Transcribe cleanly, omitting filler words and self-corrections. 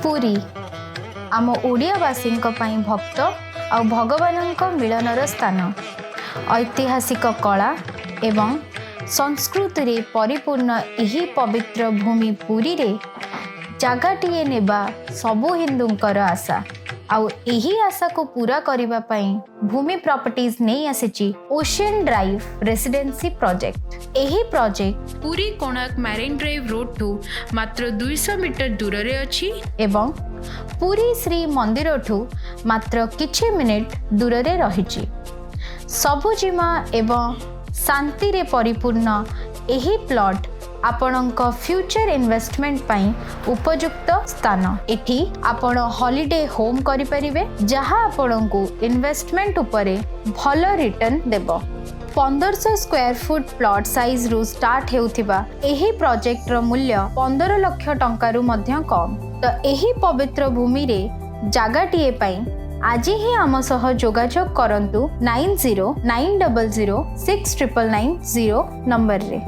पुरी आम ओडियावासी भक्त आ भगवान मिलनर स्थान ऐतिहासिक कला एवं संस्कृति रे परिपूर्ण यही पवित्र भूमि पुरी रे जगहटीए नेबा सबु हिंदूंकर आशा आउ यही आशा को पूरा करने भूमि प्रॉपर्टीज नहीं आसी ओशियन ड्राइव रेसिडेंसी प्रोजेक्ट। यही project Puri Konark marine drive road टू मात्र 200 मीटर दूर रे अछि एवं पुरी श्री मंदिर ठू मात्र किछि मिनिट दूर रे रहिछि। सबुजिमा एवं शांति रे परिपूर्ण यही प्लॉट आपणक फ्यूचर इन्वेस्टमेंट पाई उपयुक्त स्थान। एठी आपण हॉलिडे होम करि परिबे जहां आपणकू इन्वेस्टमेंट उपरे भल रिटर्न देबो। 1500 स्क्वायर फुट प्लॉट साइज रु स्टार्ट हेउथिबा एही प्रोजेक्ट रो मूल्य 15 लाख टंका रु मध्य कम। तो एही पवित्र भूमि रे जागाटीए पाई आज ही आम सह जोगाजोग करंतु 9090069990 नंबर रे।